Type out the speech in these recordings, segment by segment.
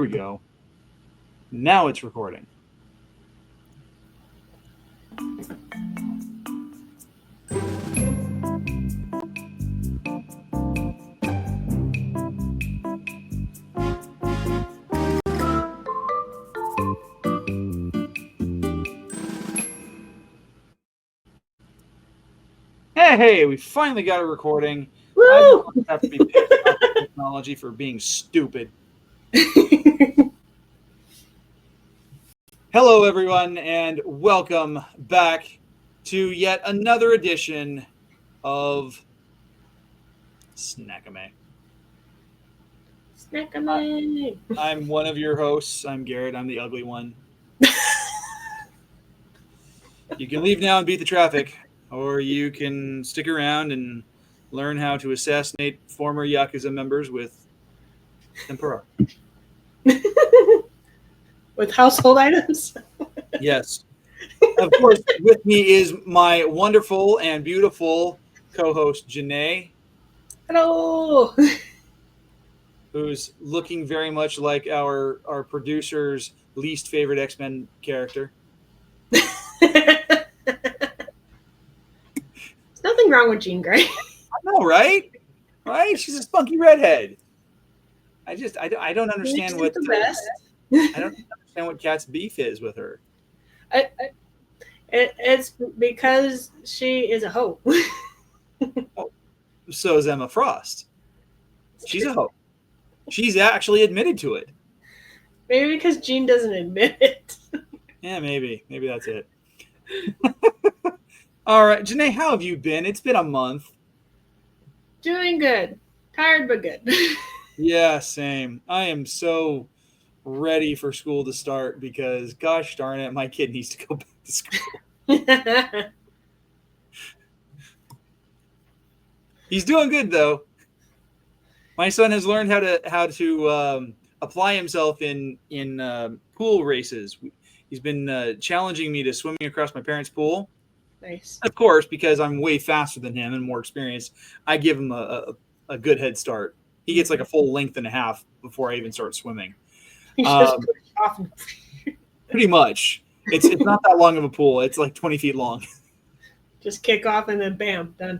Here we go. Now it's recording. Hey, we finally got a recording. Woo! I don't have to be picked up with technology for being stupid. Hello, everyone, and welcome back to yet another edition of Snack-ime. Snack-ime. I'm one of your hosts. I'm Garrett. I'm the ugly one. You can leave now and beat the traffic, or you can stick around and learn how to assassinate former Yakuza members with tempura. With household items? Yes. Of course, with me is my wonderful and beautiful co-host, Jenae. Hello! Who's looking very much like our producer's least favorite X-Men character. There's nothing wrong with Jean Grey. I know, right? Right? She's a spunky redhead. I don't understand what the best. I don't understand what Kat's beef is with her. It's because she is a hoe. So is Emma Frost. She's a hoe. She's actually admitted to it. Maybe because Jean doesn't admit it. Yeah, maybe. Maybe that's it. All right, Jenae, how have you been? It's been a month. Doing good. Tired but good. Yeah, same. I am so ready for school to start because, gosh darn it, my kid needs to go back to school. He's doing good though. My son has learned how to apply himself in pool races. He's been challenging me to swimming across my parents' pool. Nice. Of course, because I'm way faster than him and more experienced, I give him a good head start. He gets like a full length and a half before I even start swimming. You just push off. Pretty much. It's not that long of a pool. It's like 20 feet long. Just kick off and then bam, done.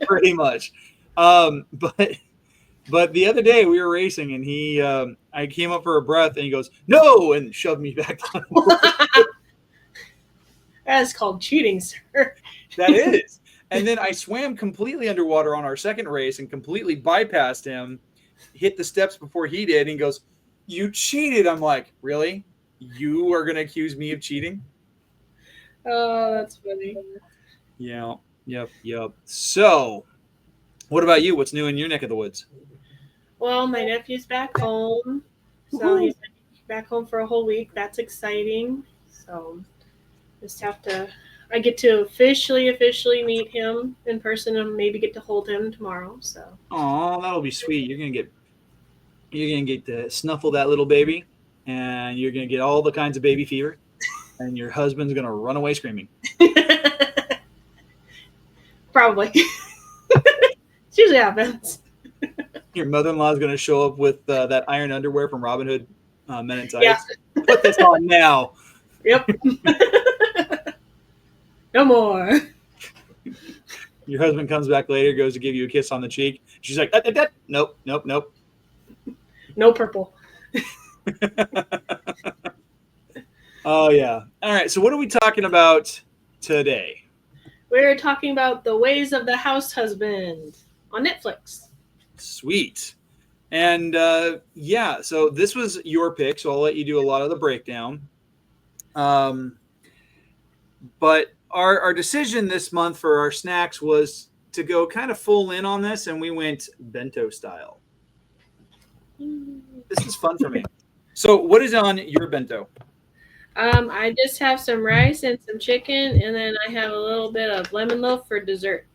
Pretty much. But the other day we were racing and I came up for a breath and he goes, "No!" and shoved me back down. That is called cheating, sir. That is. And then I swam completely underwater on our second race and completely bypassed him, hit the steps before he did, and he goes, "You cheated." I'm like, "Really? You are going to accuse me of cheating?" Oh, that's funny. Yeah. Yep. So, what about you? What's new in your neck of the woods? Well, my nephew's back home. So he's back home for a whole week. That's exciting. So just I get to officially meet him in person and maybe get to hold him tomorrow. So. Oh, that'll be sweet. You're gonna get to snuffle that little baby, and you're gonna get all the kinds of baby fever, and your husband's gonna run away screaming. Probably. It usually happens. Your mother-in-law is gonna show up with that iron underwear from Robin Hood Men in Tights. Yeah. Put this on now. Yep. No more. Your husband comes back later, goes to give you a kiss on the cheek. She's like, nope. No purple. Oh, yeah. All right. So what are we talking about today? We're talking about The Ways of the Hoousehusband on Netflix. Sweet. And so this was your pick, so I'll let you do a lot of the breakdown. But our decision this month for our snacks was to go kind of full in on this, and we went bento style. This is fun for me. So what is on your bento? I just have some rice and some chicken, and then I have a little bit of lemon loaf for dessert.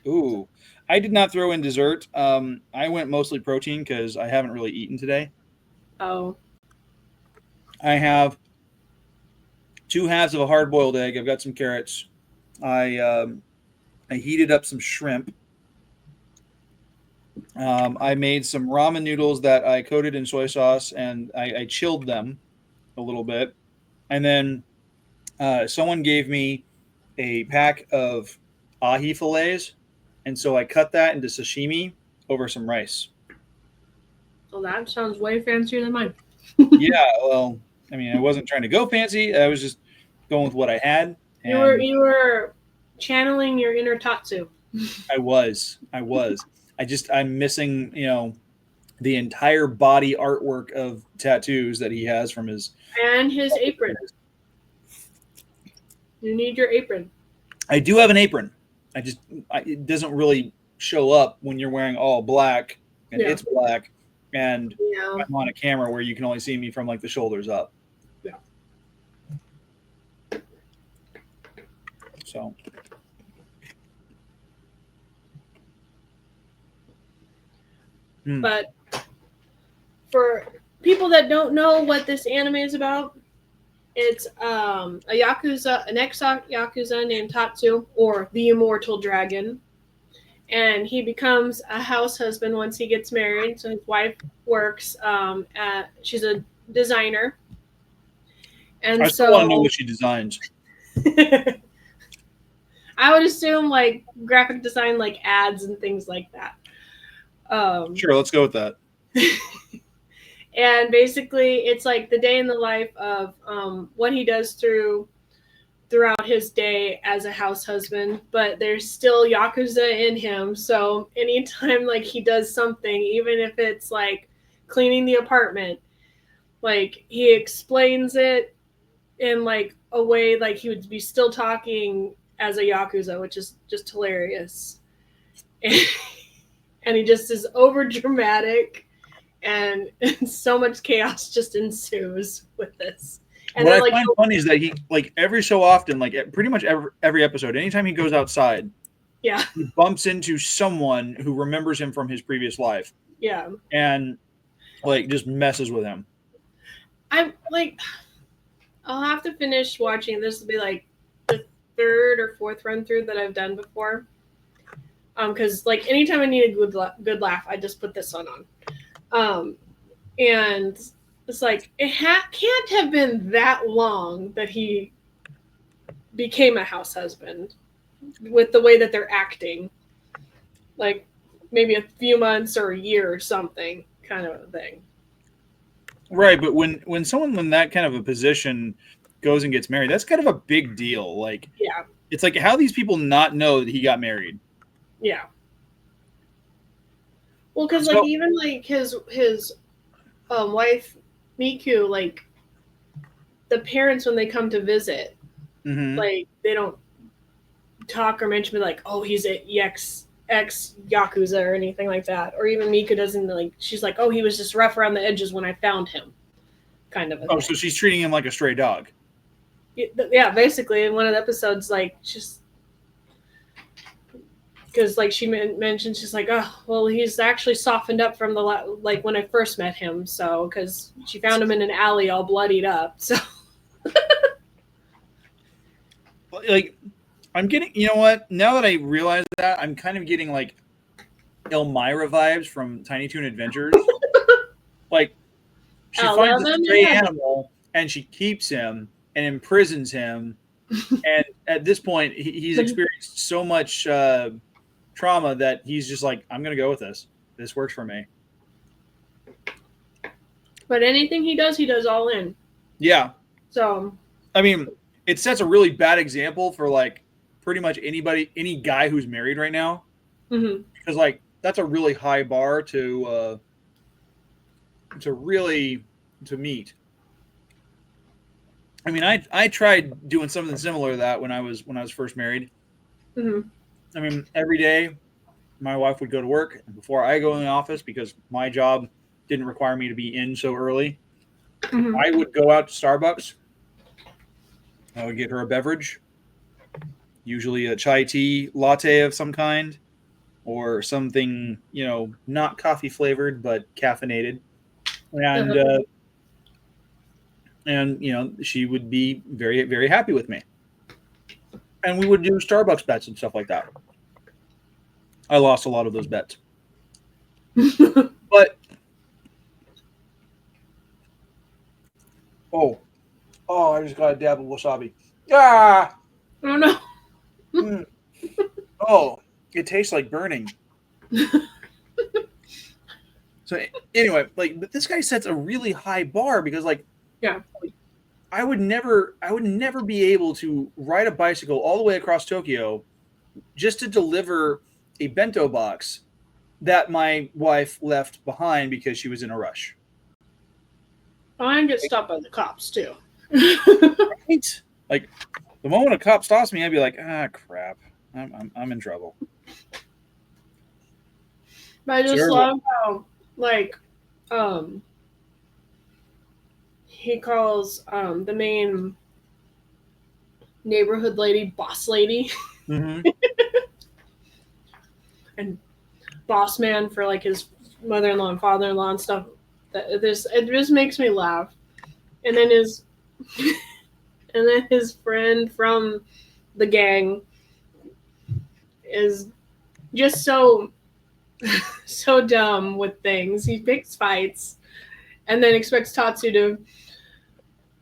Ooh, I did not throw in dessert. I went mostly protein because I haven't really eaten today. Oh. I have 2 halves of a hard-boiled egg. I've got some carrots. I heated up some shrimp. I made some ramen noodles that I coated in soy sauce, and I chilled them a little bit. And then someone gave me a pack of ahi fillets, and so I cut that into sashimi over some rice. Well, that sounds way fancier than mine. Yeah, well, I mean, I wasn't trying to go fancy. I was just going with what I had, and You were channeling your inner Tatsu. I was. I'm missing, the entire body artwork of tattoos that he has from his. And his apron. You need your apron. I do have an apron. It doesn't really show up when you're wearing all black, and Yeah. it's black, and Yeah. I'm on a camera where you can only see me from like the shoulders up. Yeah. So. But for people that don't know what this anime is about, it's an ex-Yakuza named Tatsu, or the Immortal Dragon. And he becomes a house husband once he gets married. So his wife works she's a designer. And I still want to know what she designs. I would assume like graphic design, like ads and things like that. Sure, let's go with that. And basically, it's like the day in the life of what he does throughout his day as a house husband. But there's still Yakuza in him. So anytime like he does something, even if it's like cleaning the apartment, like he explains it in like a way like he would be still talking as a Yakuza, which is just hilarious. And he just is over dramatic, and so much chaos just ensues with this. And what then, I find funny is that he, like, every so often, like pretty much every episode, anytime he goes outside, yeah, he bumps into someone who remembers him from his previous life. Yeah. And like just messes with him. I'm like, I'll have to finish watching. This will be like the third or fourth run through that I've done before. Because like anytime I need a good laugh, I just put this one on. And it's like it can't have been that long that he became a house husband with the way that they're acting. Like maybe a few months or a year or something, kind of a thing. Right, but when someone in that kind of a position goes and gets married, that's kind of a big deal. Like, yeah, it's like, how do these people not know that he got married? Yeah. Well, because like even like his wife Miku, like the parents when they come to visit, like they don't talk or mention like, oh, he's a ex Yakuza or anything like that. Or even Miku doesn't like. She's like, oh, he was just rough around the edges when I found him, kind of. Oh, so she's treating him like a stray dog. Yeah, basically in one of the episodes, like just. Because like she mentioned, she's like, oh, well, he's actually softened up from the like when I first met him. So because she found him in an alley all bloodied up. So like, I'm getting, you know what? Now that I realize that, I'm kind of getting like Elmira vibes from Tiny Toon Adventures. Like, she finds a stray animal and she keeps him and imprisons him. And at this point, he's experienced so much trauma that he's just like, I'm going to go with this. This works for me. But anything he does all in. Yeah. So. I mean, it sets a really bad example for like pretty much any guy who's married right now. Mm-hmm. Because like, that's a really high bar to meet. I mean, I tried doing something similar to that when I was first married. Mm-hmm. I mean, every day my wife would go to work, and before I go in the office, because my job didn't require me to be in so early, I would go out to Starbucks. I would get her a beverage, usually a chai tea latte of some kind, or something, not coffee flavored, but caffeinated. And she would be very, very happy with me. And we would do Starbucks bets and stuff like that. I lost a lot of those bets. But oh, I just got a dab of wasabi. Ah, Oh no. mm. Oh, it tastes like burning. So anyway, like, but this guy sets a really high bar because, like, Yeah. I would never be able to ride a bicycle all the way across Tokyo just to deliver a bento box that my wife left behind because she was in a rush. I get stopped by the cops too. Right? Like, the moment a cop stops me, I'd be like, ah, crap, I'm in trouble. But I just Sure. love how, like, he calls the main neighborhood lady boss lady. Mm-hmm. And boss man for like his mother-in-law and father-in-law and stuff. It just makes me laugh. And then his friend from the gang is just so dumb with things. He picks fights and then expects Tatsu to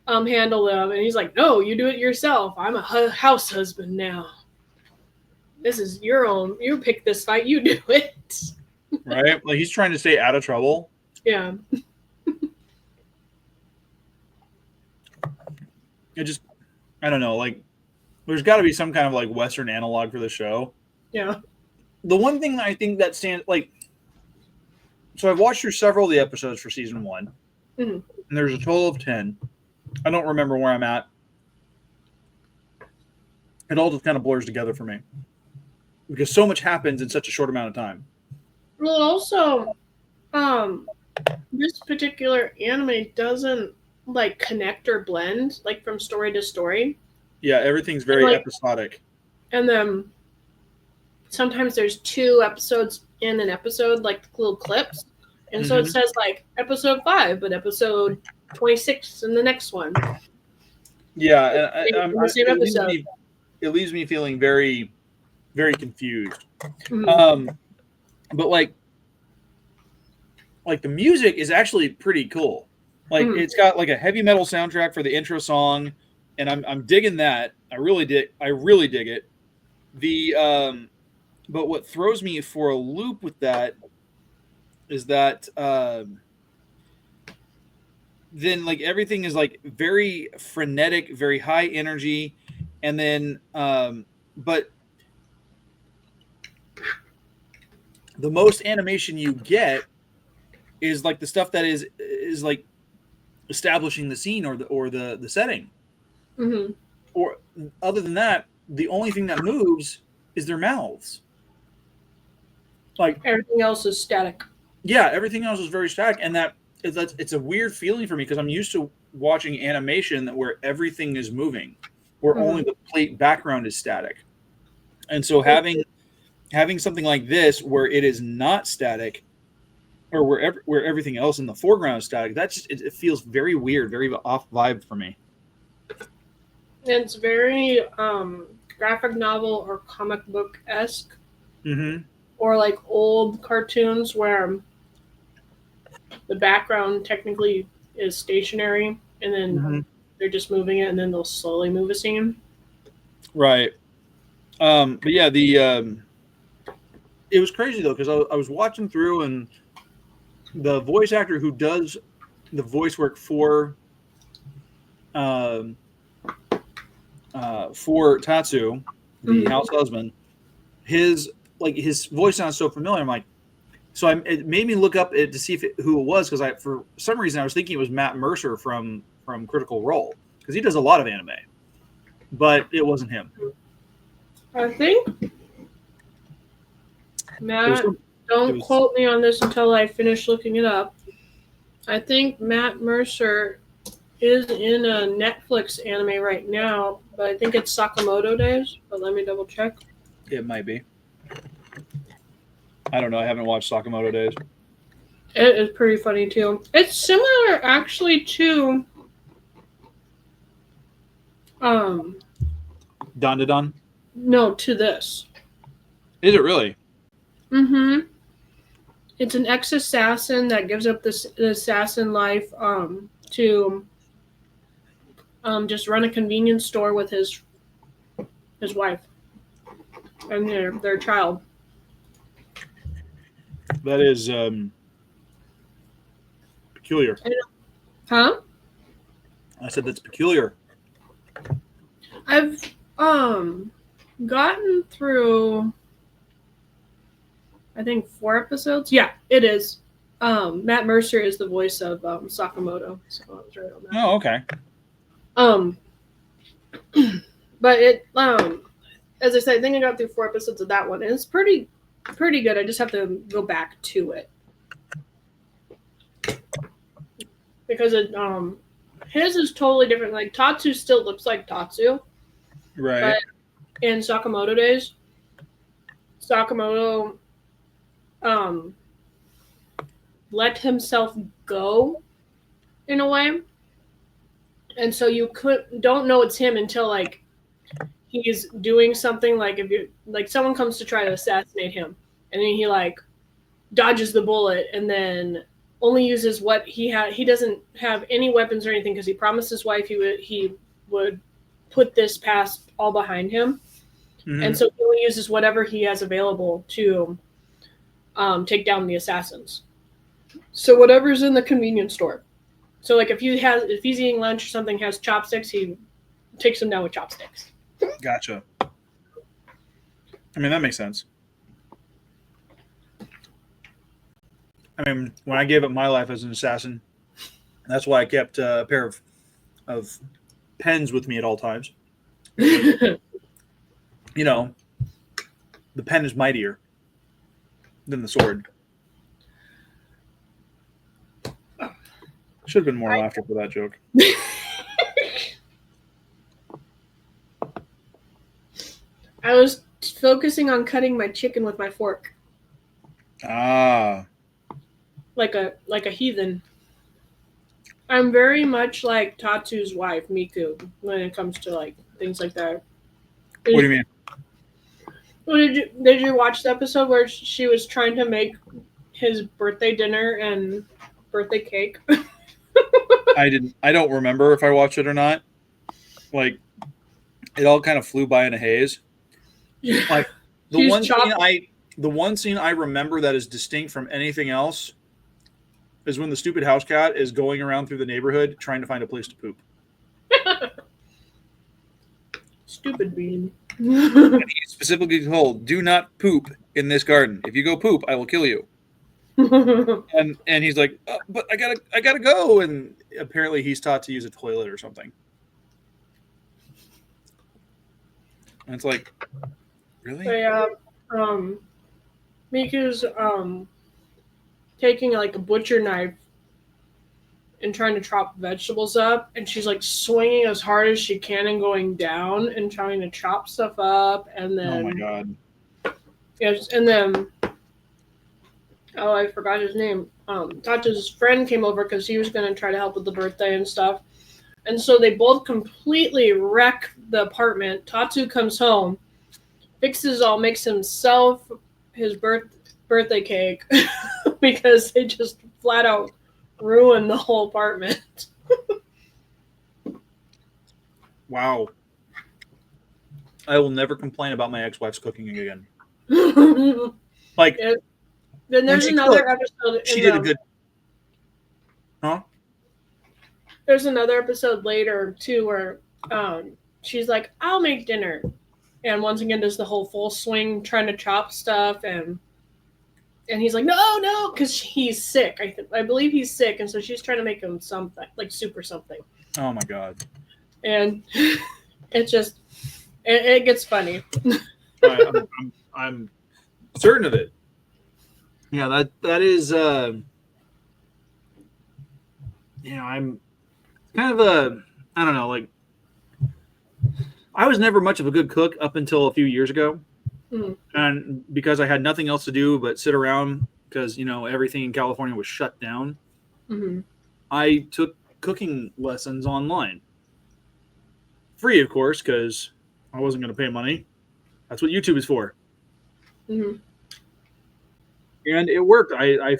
handle them, and he's like, "No, you do it yourself. I'm a house husband now. This is your own. You pick this fight. You do it." Right? Like, he's trying to stay out of trouble. Yeah. I don't know. Like, there's got to be some kind of like Western analog for the show. Yeah. The one thing that I think that stands, like, so I've watched through several of the episodes for season 1, and there's a total of 10. I don't remember where I'm at. It all just kind of blurs together for me because so much happens in such a short amount of time. Well, also, this particular anime doesn't like connect or blend like from story to story. Yeah, everything's very episodic. And then sometimes there's 2 episodes in an episode, like little clips. And so it says like episode 5, but episode 26 in the next one. Yeah, and the same episode. It leaves me feeling very, very confused. Mm-hmm. But like the music is actually pretty cool. Like, it's got like a heavy metal soundtrack for the intro song, and I'm digging that. I really dig it. The but what throws me for a loop with that is that then like everything is like very frenetic, very high energy, and then but the most animation you get is like the stuff that is like establishing the scene or the setting. Mm-hmm. Or other than that, the only thing that moves is their mouths. Like, everything else is static. Yeah, everything else is very static, and it's a weird feeling for me because I'm used to watching animation where everything is moving, where only the plate background is static. And so having something like this where it is not static, or where everything else in the foreground is static, it feels very weird, very off vibe for me. It's very graphic novel or comic book-esque. Mm-hmm. Or like old cartoons where the background technically is stationary and then they're just moving it and then they'll slowly move a scene. Right. But yeah, it was crazy though because I was watching through, and the voice actor who does the voice work for Tatsu, the house husband, his voice sounds so familiar. It made me look up to see who it was, because for some reason I was thinking it was Matt Mercer from Critical Role, because he does a lot of anime, but it wasn't him. I think Matt, don't quote me on this until I finish looking it up. I think Matt Mercer is in a Netflix anime right now, but I think it's Sakamoto Days. But let me double check. It might be. I don't know. I haven't watched Sakamoto Days. It is pretty funny too. It's similar actually to Don? No, to this. Is it really? Mm-hmm. it's an ex-assassin that gives up the assassin life to just run a convenience store with his wife and their child. That is peculiar. Huh? I said that's peculiar. I've gotten through, I think, 4 episodes. Yeah, it is. Matt Mercer is the voice of Sakamoto, so I was right on that. Oh, okay. But it as I said, I think I got through 4 episodes of that one, and it's pretty good. I just have to go back to it because it his is totally different. Like Tatsu still looks like Tatsu, Right. but in Sakamoto days, Sakamoto let himself go in a way, and so you don't know it's him until like he's doing something. Like if you like someone comes to try to assassinate him, and then he like dodges the bullet and then only uses what he had. He doesn't have any weapons or anything because he promised his wife he would put this past all behind him. Mm-hmm. And so he only uses whatever he has available to take down the assassins. So whatever's in the convenience store. So like if he's eating lunch or something, has chopsticks, he takes them down with chopsticks. Gotcha. I mean, that makes sense. I mean, when I gave up my life as an assassin, that's why I kept a pair of pens with me at all times. You know, the pen is mightier than the sword. Should have been more laughter for that joke. I was focusing on cutting my chicken with my fork. Ah. Like a heathen. I'm very much like Tatsu's wife, Miku, when it comes to like things like that. What do you mean? Well, did you watch the episode where she was trying to make his birthday dinner and birthday cake? I didn't. I don't remember if I watched it or not. Like, it all kind of flew by in a haze. Like the one scene I remember that is distinct from anything else is when the stupid house cat is going around through the neighborhood trying to find a place to poop. Stupid bean. And he's specifically told, "Do not poop in this garden. If you go poop, I will kill you." and he's like, oh, "But I gotta go." And apparently, he's taught to use a toilet or something. And it's like, really? So, yeah, Miku's taking like a butcher knife and trying to chop vegetables up, and she's like swinging as hard as she can and going down and trying to chop stuff up, and then oh my god, yes, and then I forgot his name. Tatsu's friend came over because he was going to try to help with the birthday and stuff, and so they both completely wreck the apartment. Tatsu comes home, fixes all, makes himself his birthday cake because they just flat out ruined the whole apartment. wow! I will never complain about my ex-wife's cooking again. Like, then there's another episode. She did a good. Huh? There's another episode later too where she's like, "I'll make dinner," and once again does the whole full swing trying to chop stuff, and he's like, no, because he's sick. I believe he's sick, and so she's trying to make him something like soup or something. Oh my god! And it just it gets funny. I'm certain of it. Yeah, that is. I'm kind of I don't know, like, I was never much of a good cook up until a few years ago. Mm-hmm. And because I had nothing else to do but sit around because, everything in California was shut down, mm-hmm. I took cooking lessons online. Free, of course, because I wasn't going to pay money. That's what YouTube is for. Mm-hmm. and it worked. I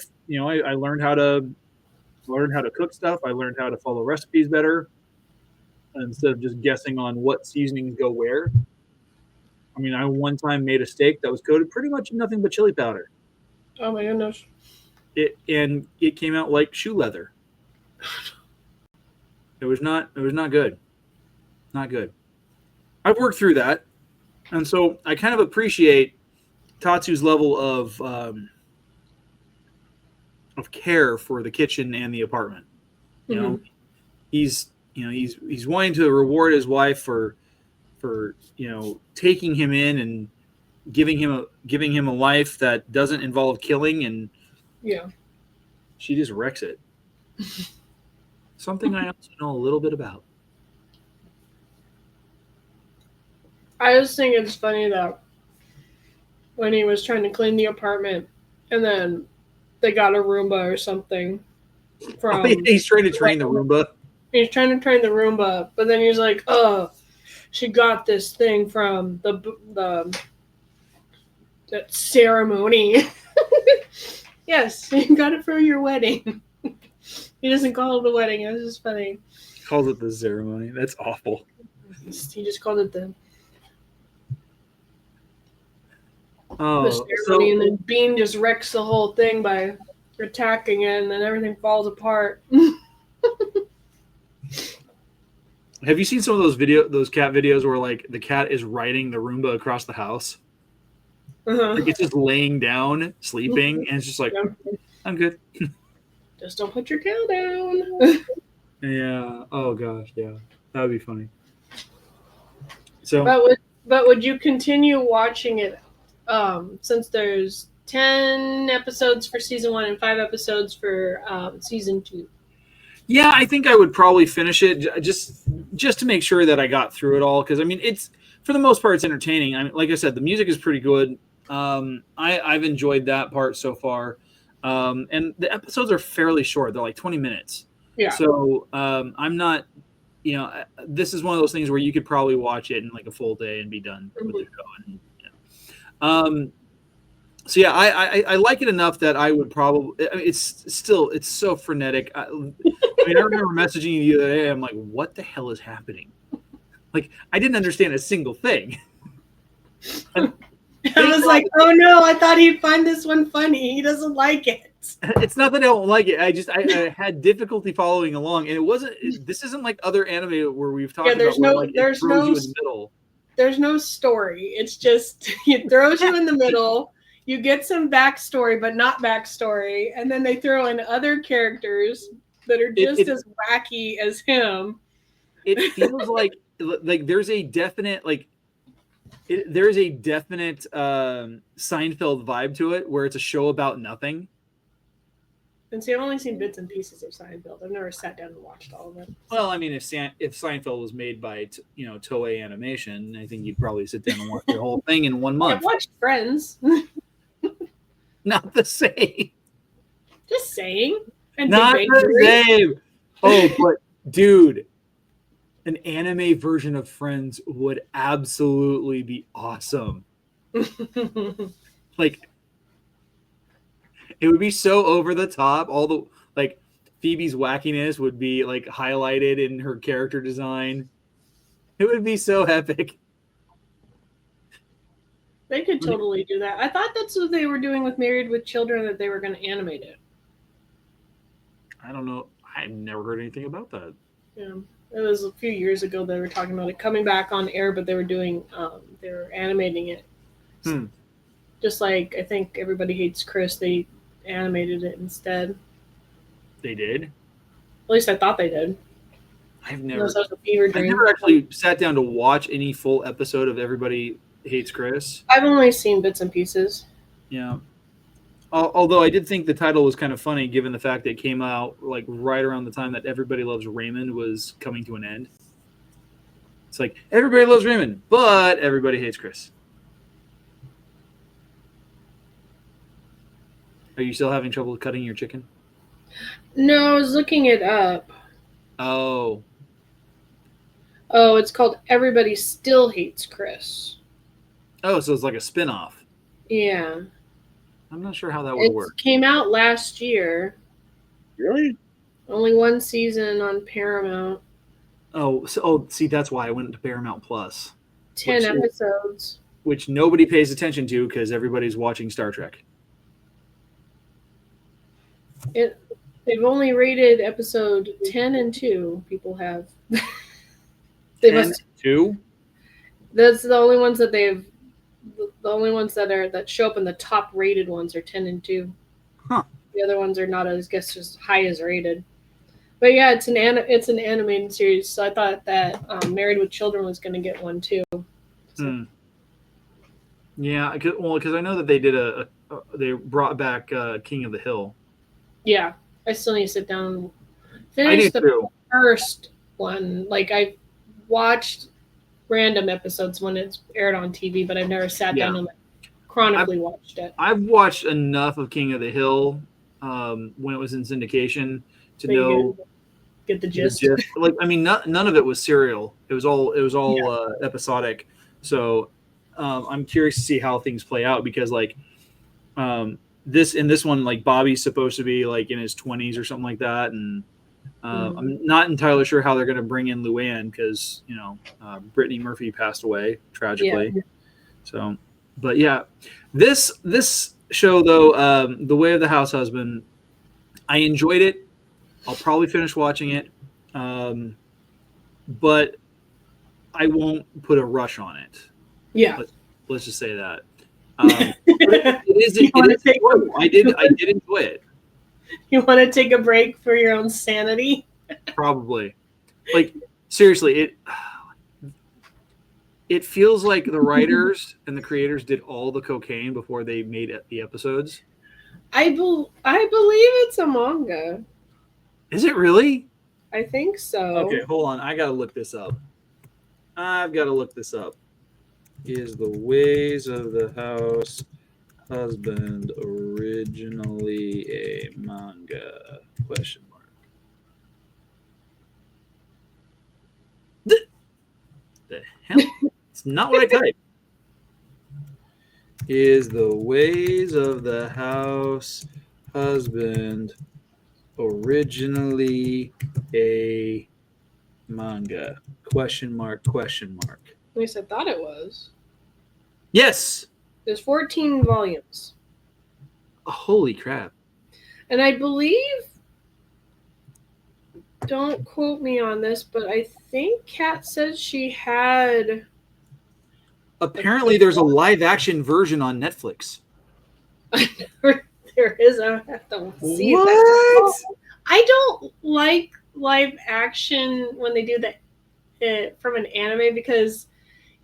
learned how to cook stuff. I learned how to follow recipes better instead of just guessing on what seasonings go where. I mean, I one time made a steak that was coated pretty much in nothing but chili powder. Oh my goodness. It came out like shoe leather. It was not good. Not good. I've worked through that, and so I kind of appreciate Tatsu's level of care for the kitchen and the apartment. You know, he's wanting to reward his wife for taking him in and giving him a life that doesn't involve killing, and she just wrecks it. Something I also know a little bit about. I just think it's funny that when he was trying to clean the apartment, and then they got a Roomba or something from. He's trying to train the Roomba. He's trying to train the Roomba, but then he's like, "Oh, she got this thing from that ceremony." Yes, you got it for your wedding. He doesn't call it a wedding. It was just funny. He calls it the ceremony. That's awful. He just called it the ceremony, and then Bean just wrecks the whole thing by attacking it, and then everything falls apart. Have you seen some of those cat videos where like the cat is riding the Roomba across the house? Like it's just laying down, sleeping, and it's just like, I'm good. Just don't put your cow down. Yeah. Oh gosh. Yeah. That would be funny. So. But would you continue watching it? Since there's 10 episodes for season 1 and 5 episodes for season 2. Yeah, I think I would probably finish it just to make sure that I got through it all. Because I mean, it's for the most part, it's entertaining. I mean, like I said, the music is pretty good. I've enjoyed that part so far. And the episodes are fairly short. They're like 20 minutes. Yeah. So I'm not, this is one of those things where you could probably watch it in like a full day and be done with the show. And, so yeah, I like it enough that I would probably. I mean, it's so frenetic. I remember messaging you the other day. I'm like, what the hell is happening? Like, I didn't understand a single thing. I was like, oh no, I thought he'd find this one funny. He doesn't like it. It's not that I don't like it. I had difficulty following along, and it wasn't. This isn't like other anime where we've talked about. There's no story. It's just it throws you in the middle. You get some backstory, but not backstory, and then they throw in other characters that are just as wacky as him. It feels like there's a definite there's a definite Seinfeld vibe to it, where it's a show about nothing. And see, I've only seen bits and pieces of Seinfeld. I've never sat down and watched all of it. Well, I mean, if Seinfeld was made by Toei Animation, I think you'd probably sit down and watch the whole thing in 1 month. I've watched Friends. Not the same. Just saying. And not the same. Oh, but dude, an anime version of Friends would absolutely be awesome. Like, it would be so over the top. All the Phoebe's wackiness would be like highlighted in her character design. It would be so epic. They could totally do that. I thought that's what they were doing with Married with Children, that they were going to animate it. I don't know. I've never heard anything about that. Yeah. It was a few years ago they were talking about it coming back on air, but they were doing, they were animating it. Just like, I think Everybody Hates Chris, they animated it instead. They did? At least I thought they did. I've never actually sat down to watch any full episode of Everybody Hates Chris. I've only seen bits and pieces. Yeah. Although I did think the title was kind of funny, given the fact that it came out like right around the time that Everybody Loves Raymond was coming to an end. It's like, everybody loves Raymond, but everybody hates Chris. Are you still having trouble cutting your chicken? No, I was looking it up. Oh, it's called Everybody Still Hates Chris. Oh, so it's like a spin-off. Yeah. I'm not sure how that would It work. came out last year. Really? Only one season on Paramount. See, that's why I went to Paramount Plus. 10 episodes. Which nobody pays attention to because everybody's watching Star Trek. They've only rated episode 10 and 2. People have. 2? That's the only ones that they've. The only ones that show up in the top rated ones are 10 and 2. Huh. The other ones are not as high as rated. But yeah, it's an animated series, so I thought that Married with Children was going to get one too. So. Yeah, because I know that they did they brought back King of the Hill. Yeah, I still need to sit down and finish the first one. Like, I watched random episodes when it's aired on TV, but I've never sat down and chronically watched it. I've watched enough of King of the Hill when it was in syndication to know get the gist. Like, I mean, none of it was serial. It was all episodic. So I'm curious to see how things play out because like this one, like Bobby's supposed to be like in his 20s or something like that, and I'm not entirely sure how they're going to bring in Luann because Brittany Murphy passed away tragically. Yeah. So, but yeah, this show though, The Way of the House Husband, I enjoyed it. I'll probably finish watching it, but I won't put a rush on it. Yeah, let's just say that. I did enjoy it. You want to take a break for your own sanity? Probably. Like, seriously, it feels like the writers and the creators did all the cocaine before they made the episodes. I believe it's a manga. Is it really? I think so. Okay, hold on. I gotta look this up. Is The Ways of the House Husband originally a manga? Question mark. The hell? It's not what I typed. Is The Ways of the House Husband originally a manga? Question mark. At least I thought it was. Yes. There's 14 volumes. Holy crap. And I believe, don't quote me on this, but I think Kat said she had... Apparently there's a live action version on Netflix. There is. I have to see what? That. I don't like live action when they do that from an anime because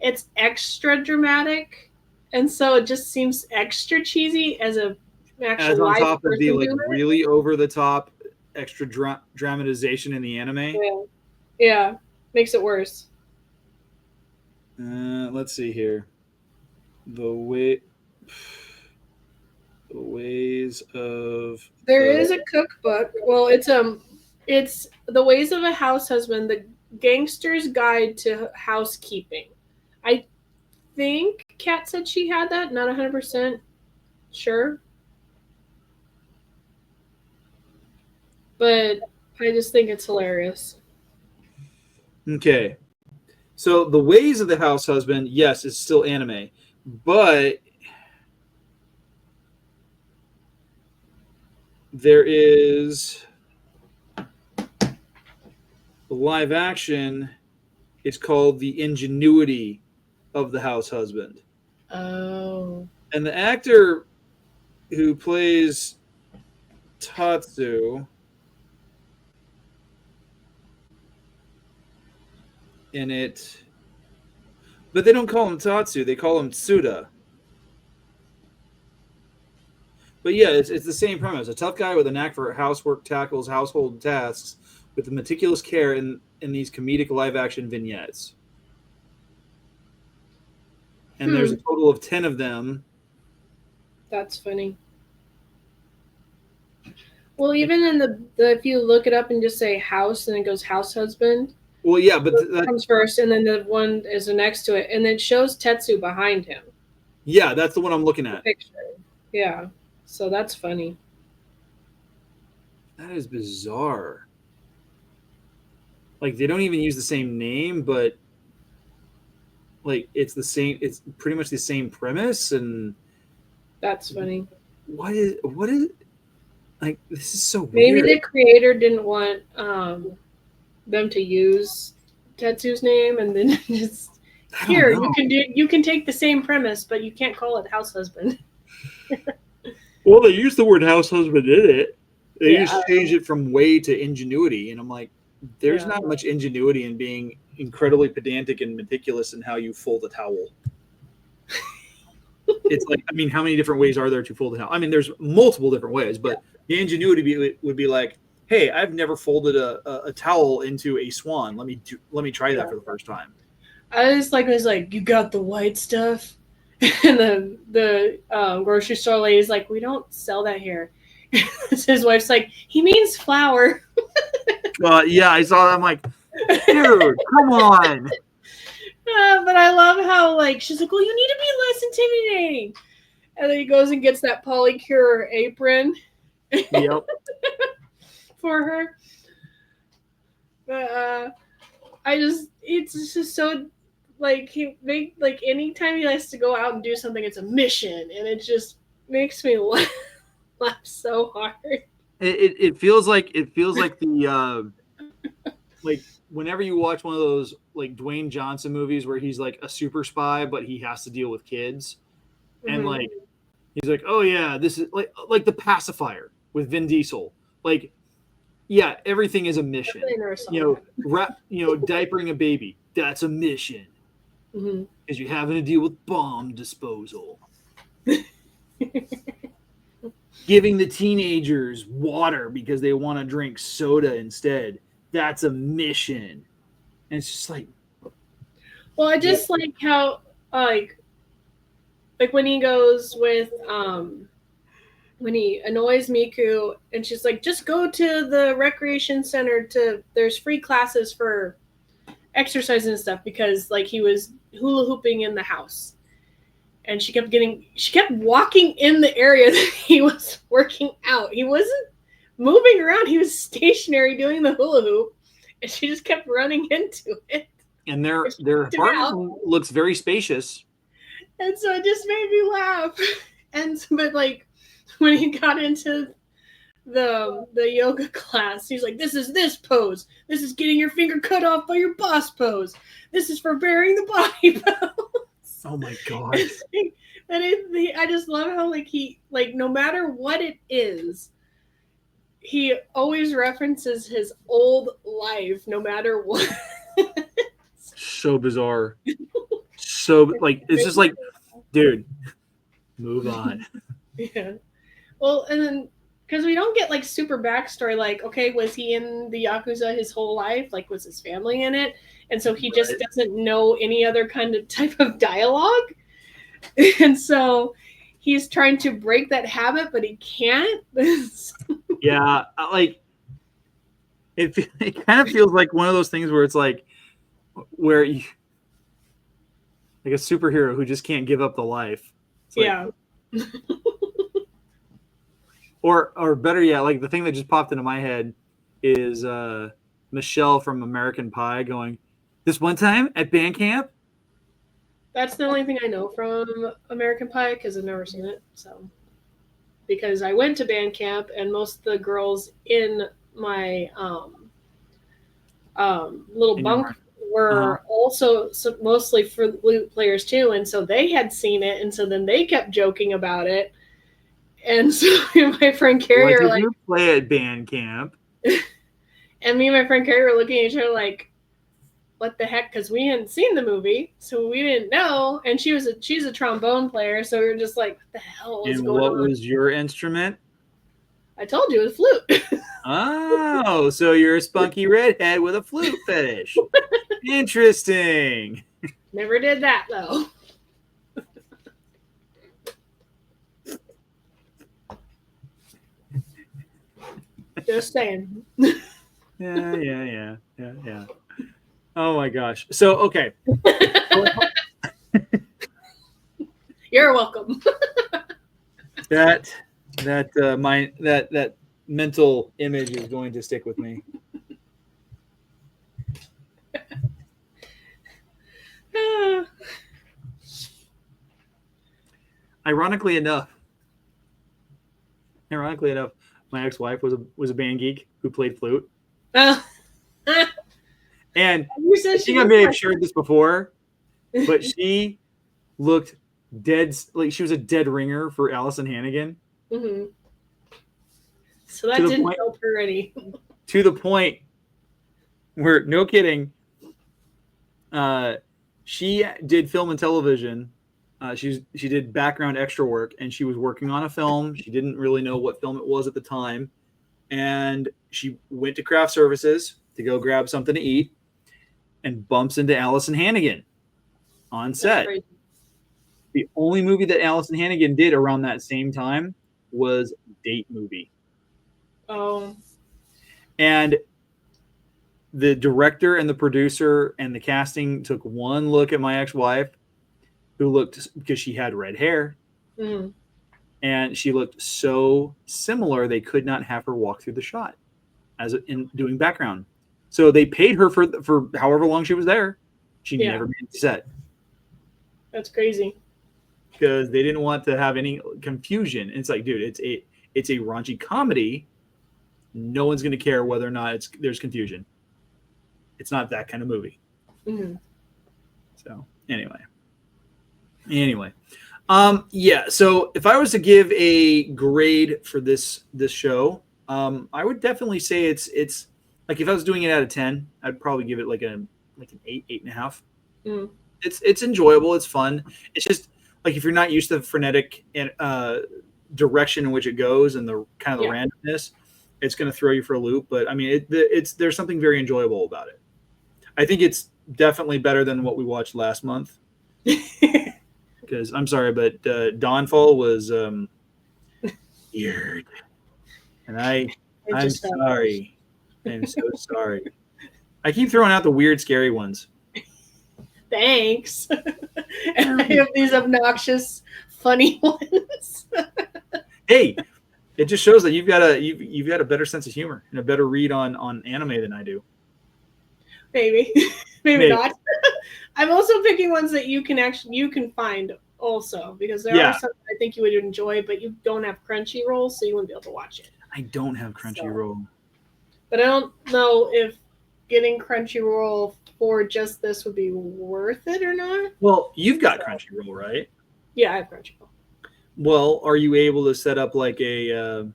it's extra dramatic, and so it just seems extra cheesy as a actual as on live top of the like doing really over the top extra dramatization in the anime. Yeah, makes it worse. Let's see here. The Ways of... There is a cookbook. Well, it's The Ways of a House Husband, the Gangster's Guide to Housekeeping. I think Kat said she had that. Not 100% sure. But I just think it's hilarious. Okay. So The Ways of the House Husband, yes, it's still anime. But there is the live action. It's called The Ingenuity of the House Husband. Oh. And the actor who plays Tatsu in it, but they don't call him Tatsu, they call him Tsuda. But yeah, it's the same premise. A tough guy with a knack for housework tackles household tasks with the meticulous care in these comedic live-action vignettes. And there's a total of 10 of them. That's funny. Well, even in the if you look it up and just say house and it goes house husband. Well, yeah, but that comes first, and then the one is next to it, and it shows Tatsu behind him. Yeah, that's the one I'm looking at. Picture. Yeah. So that's funny. That is bizarre. Like, they don't even use the same name, but like it's pretty much the same premise. And That's funny. what is like, this is so Maybe weird. the creator didn't want them to use Tetsu's name, and then just here you can take the same premise, but you can't call it Hoousehusband. Well, they use the word house husband in it. They just change it from way to ingenuity, and I'm like, there's not much ingenuity in being incredibly pedantic and meticulous in how you fold a towel. It's like, I mean, how many different ways are there to fold a towel? I mean, there's multiple different ways, but the ingenuity would be like, hey, I've never folded a towel into a swan. Let me try that for the first time. I just was like, you got the white stuff, and the grocery store lady's like, we don't sell that here. His wife's like, he means flour. Yeah, I saw that. I'm like, dude, come on. But I love how she's like, well, you need to be less intimidating. And then he goes and gets that polycure apron. Yep. For her. But it's just so anytime he has to go out and do something, it's a mission, and it just makes me laugh so hard. It feels like the like whenever you watch one of those like Dwayne Johnson movies where he's like a super spy, but he has to deal with kids, and like he's like, oh yeah, this is like The Pacifier with Vin Diesel. Like, yeah, everything is a mission. Diapering a baby, that's a mission. Because you're having to deal with bomb disposal. Giving the teenagers water because they want to drink soda instead, that's a mission. And it's just like, well, I just like how like when he goes with when he annoys Miku, and she's like, just go to the recreation center there's free classes for exercise and stuff, because he was hula hooping in the house. And she kept walking in the area that he was working out. He wasn't moving around. He was stationary doing the hula hoop. And she just kept running into it. And their apartment looks very spacious. And so it just made me laugh. But when he got into the yoga class, he's like, this is this pose. This is getting your finger cut off by your boss pose. This is for bearing the body pose. Oh my god! I just love how he no matter what it is, he always references his old life, no matter what. So bizarre. So it's just like, dude, move on. Yeah. Well, and then because we don't get super backstory, okay, was he in the Yakuza his whole life? Was his family in it? And so he just doesn't know any other kind of type of dialogue. And so he's trying to break that habit, but he can't. Yeah, it kind of feels like one of those things where it's where you, like a superhero who just can't give up the life. Yeah. Or better yet, the thing that just popped into my head is Michelle from American Pie going, this one time at band camp. That's the only thing I know from American Pie, because I've never seen it. So, because I went to band camp, and most of the girls in my little bunk were also mostly flute players too, and so they had seen it, and so then they kept joking about it. And so my friend Carrie were like, you play at band camp. And me and my friend Carrie were looking at each other like, what the heck? Because we hadn't seen the movie, so we didn't know. And she's a trombone player, so we were just like, what the hell is going on? And what was your instrument? I told you, it was flute. Oh, so you're a spunky redhead with a flute fetish. Interesting. Never did that, though. Just saying. Yeah. Oh my gosh. So, okay. You're welcome. That that mental image is going to stick with me. Ironically enough, my ex-wife was a band geek who played flute. And I think I may have shared this before, but she looked dead, like she was a dead ringer for Allison Hannigan. Mm-hmm. So that didn't help her any. To the point where, no kidding, she did film and television. She did background extra work, and she was working on a film. She didn't really know what film it was at the time, and she went to craft services to go grab something to eat, and bumps into Allison Hannigan on set. The only movie that Allison Hannigan did around that same time was Date Movie. Oh. And the director and the producer and the casting took one look at my ex-wife, who looked, because she had red hair, and she looked so similar they could not have her walk through the shot in doing background. So they paid her for however long she was there. She never made the set. That's crazy. Because they didn't want to have any confusion. It's like, dude, it's a raunchy comedy. No one's going to care whether or not there's confusion. It's not that kind of movie. Mm-hmm. So anyway. So if I was to give a grade for this show, I would definitely say it's like, if I was doing it out of 10, I'd probably give it like an 8.5. Mm. It's enjoyable. It's fun. It's just like, if you're not used to the frenetic and direction in which it goes and the kind of the randomness, it's going to throw you for a loop. But I mean, there's something very enjoyable about it. I think it's definitely better than what we watched last month. Because I'm sorry, but Dawnfall was weird, and I'm sorry. I'm so sorry. I keep throwing out the weird, scary ones. Thanks. And I have these obnoxious, funny ones. Hey, it just shows that you've got a better sense of humor and a better read on anime than I do. Maybe not. I'm also picking ones that you can find also, because there are some I think you would enjoy, but you don't have Crunchyroll, so you wouldn't be able to watch it. I don't have Crunchyroll. But I don't know if getting Crunchyroll for just this would be worth it or not. Well, you've got Crunchyroll, right? Yeah, I have Crunchyroll. Well, are you able to set up like a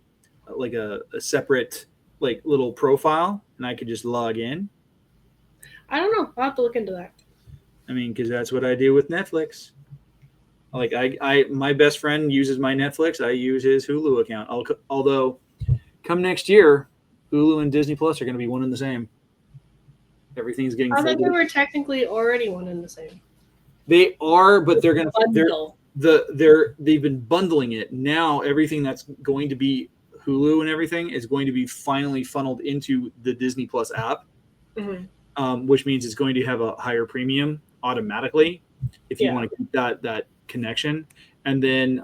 separate like little profile, and I could just log in? I don't know. I'll have to look into that. I mean, because that's what I do with Netflix. Like my best friend uses my Netflix. I use his Hulu account. Although, come next year, Hulu and Disney Plus are going to be one and the same. Everything's getting. I thought they were technically already one and the same. They are, but they're going to. They've been bundling it now. Everything that's going to be Hulu and everything is going to be finally funneled into the Disney Plus app. Mm-hmm. Which means it's going to have a higher premium automatically if you want to keep that connection. And then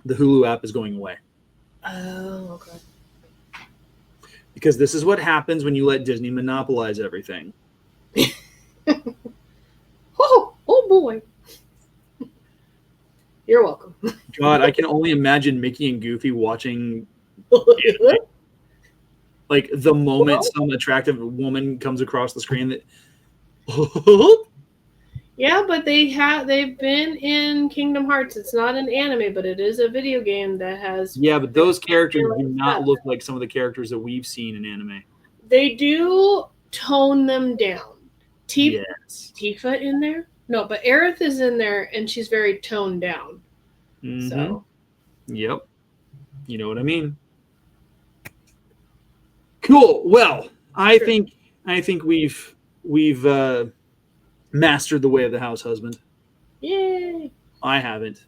the Hulu app is going away. Oh, okay. Because this is what happens when you let Disney monopolize everything. Oh boy. You're welcome. God, I can only imagine Mickey and Goofy watching like the moment some attractive woman comes across the screen that Yeah, but they've been in Kingdom Hearts. It's not an anime, but it is a video game that has. Yeah, but those characters do not look like some of the characters that we've seen in anime. They do tone them down. Tifa in there? No, but Aerith is in there, and she's very toned down. Mm-hmm. So. Yep. You know what I mean. Cool. Well, I think we've mastered the way of the house husband. Yay! I haven't.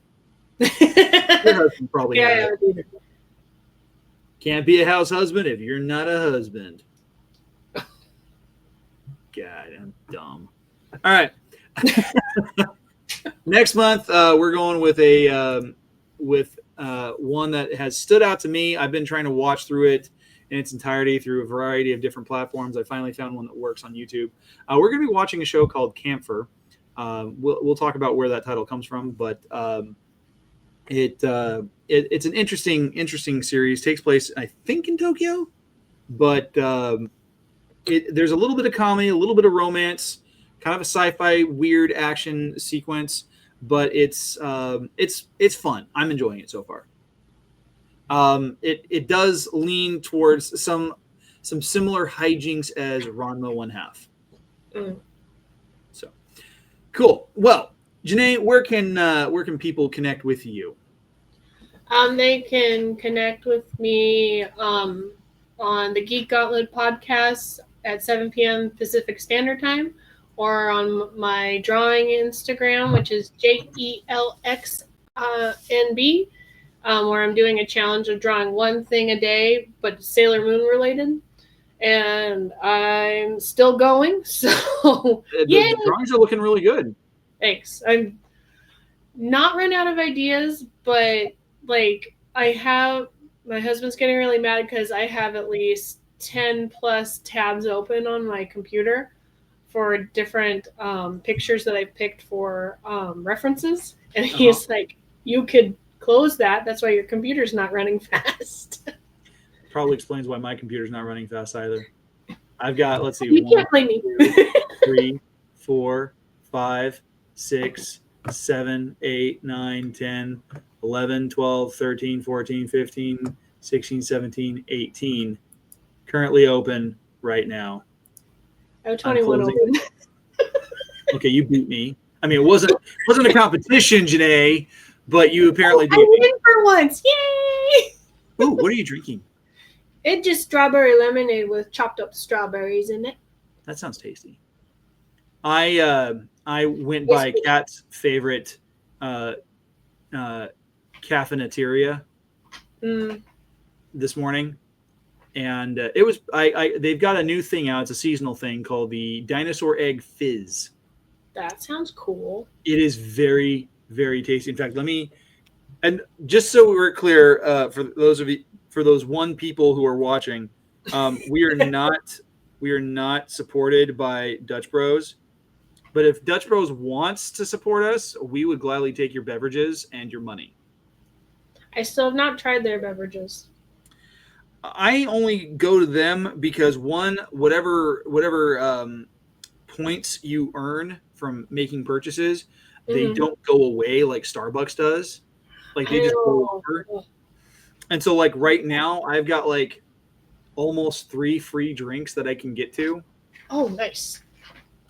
Your husband probably hasn't. Either. Can't be a house husband if you're not a husband. God, I'm dumb. All right. Next month, we're going with one that has stood out to me. I've been trying to watch through it in its entirety through a variety of different platforms. I finally found one that works on YouTube. We're going to be watching a show called Camphor. We'll talk about where that title comes from, but it's an interesting series. Takes place, I think, in Tokyo, but there's a little bit of comedy, a little bit of romance, kind of a sci-fi weird action sequence, but it's fun. I'm enjoying it so far. It does lean towards some similar hijinks as Ranma 1/2. So cool. Well, Jenae, where can people connect with you? They can connect with me on the Geek Gauntlet podcast at 7 p.m. Pacific Standard Time, or on my drawing Instagram, which is JELXNB, where I'm doing a challenge of drawing one thing a day, but Sailor Moon related. And I'm still going, so The drawings are looking really good. Thanks. I'm not run out of ideas, but like my husband's getting really mad because I have at least 10 plus tabs open on my computer for different pictures that I've picked for references. And he's like, you could close that. That's why your computer's not running fast. Probably explains why my computer's not running fast either. I've got, let's see, you can't blame me. 2, 3, 4, 5, 6, 7, 8, 9, 10, 11, 12, 13, 14, 15, 16, 17, 18. Currently open right now. I have 21 open. Okay, you beat me. I mean, it wasn't a competition, Jenae, but you apparently beat me. I win for once. Yay! Ooh, what are you drinking? It's just strawberry lemonade with chopped up strawberries in it. That sounds tasty. I went by Kat's favorite cafeteria this morning, and it was they've got a new thing out. It's a seasonal thing called the Dinosaur Egg Fizz. That sounds cool. It is very, very tasty. In fact, and just so we're clear, for those one people who are watching, we are not supported by Dutch Bros. But if Dutch Bros wants to support us, we would gladly take your beverages and your money. I still have not tried their beverages. I only go to them because whatever points you earn from making purchases, they don't go away like Starbucks does. Like they just go over. And so like right now I've got like almost 3 free drinks that I can get to. Oh, nice.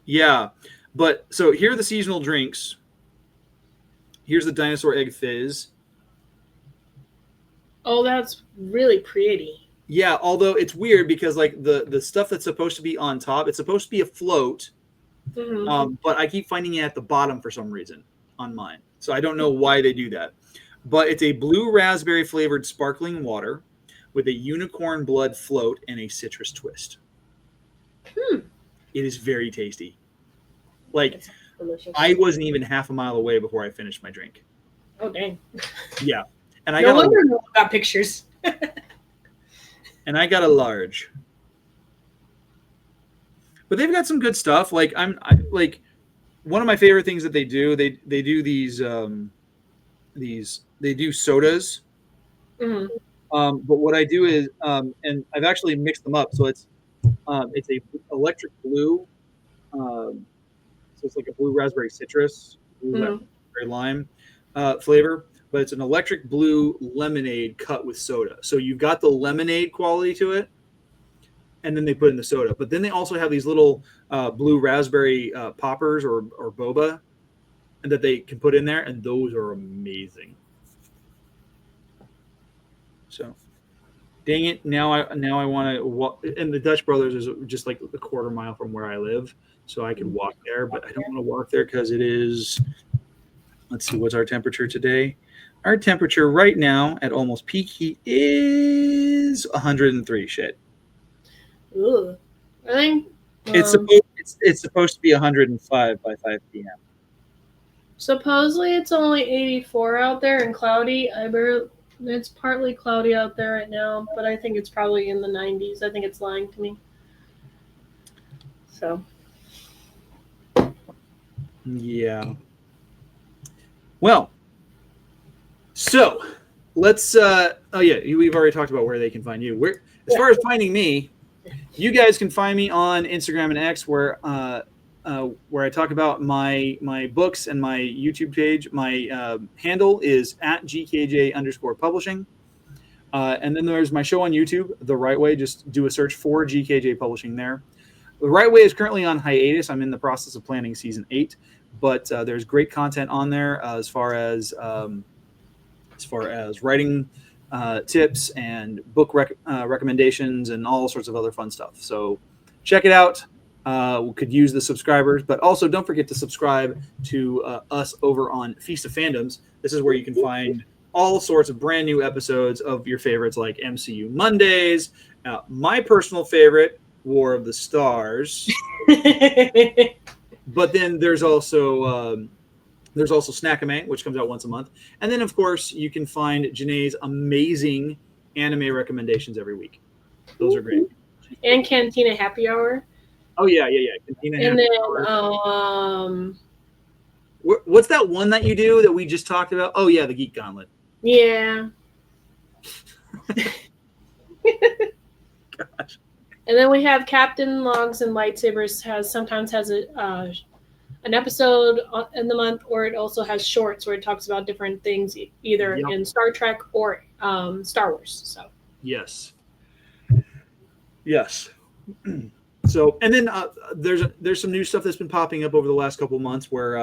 Yeah. But so here are the seasonal drinks. Here's the Dinosaur Egg Fizz. Oh, that's really pretty. Yeah, although it's weird because like the stuff that's supposed to be on top, it's supposed to be a float. But I keep finding it at the bottom for some reason on mine. So I don't know why they do that. But it's a blue raspberry flavored sparkling water with a unicorn blood float and a citrus twist. It is very tasty. Like, I wasn't even half a mile away before I finished my drink. Oh, dang. Yeah. And I no wonder no one got pictures. And I got a large. But they've got some good stuff. Like, like one of my favorite things that they do, they do these they do sodas. But what I do is, and I've actually mixed them up. So it's a electric blue. So it's like a blue raspberry citrus, blue raspberry lime flavor, but it's an electric blue lemonade cut with soda. So you've got the lemonade quality to it, and then they put in the soda. But then they also have these little blue raspberry poppers or boba, and that they can put in there, and those are amazing. So, dang it! Now I want to walk. And the Dutch Brothers is just like a quarter mile from where I live. So I could walk there, but I don't want to walk there because it is, let's see, what's our temperature today? Our temperature right now at almost peak heat is 103. Shit. Ooh. I think it's supposed to be 105 by 5 p.m. Supposedly it's only 84 out there and cloudy. It's partly cloudy out there right now, but I think it's probably in the 90s. I think it's lying to me. So. Yeah. Well, so let's we've already talked about where they can find you. As far as finding me, you guys can find me on Instagram and X where I talk about my books and my YouTube page. My handle is @GKJ_publishing. And then there's my show on YouTube, The Right Way. Just do a search for GKJ Publishing there. The Right Way is currently on hiatus. I'm in the process of planning season 8, but there's great content on there as far as writing tips and book recommendations and all sorts of other fun stuff. So check it out. We could use the subscribers, but also don't forget to subscribe to us over on Feast of Fandoms. This is where you can find all sorts of brand new episodes of your favorites like MCU Mondays, my personal favorite, War of the Stars. But then there's also Snack-ime, which comes out once a month. And then, of course, you can find Jenae's amazing anime recommendations every week. Those are great. And Cantina Happy Hour. Oh, yeah. Cantina Happy Hour. What's that one that you do that we just talked about? Oh, yeah, the Geek Gauntlet. Yeah. Gosh. And then we have Captain Logs and Lightsabers sometimes has an episode in the month, or it also has shorts where it talks about different things, either in Star Trek or Star Wars. So yes. So, and then there's some new stuff that's been popping up over the last couple of months where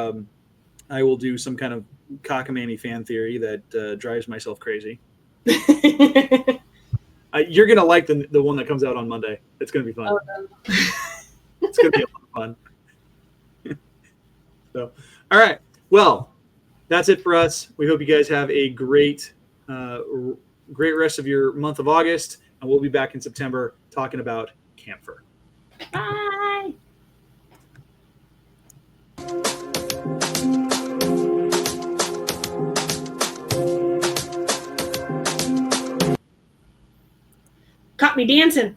I will do some kind of cockamamie fan theory that drives myself crazy. You're gonna like the one that comes out on Monday. It's gonna be fun. Oh, no. It's gonna be a lot of fun. So, all right. Well, that's it for us. We hope you guys have a great rest of your month of August, and we'll be back in September talking about Camphor. Bye. Caught me dancing.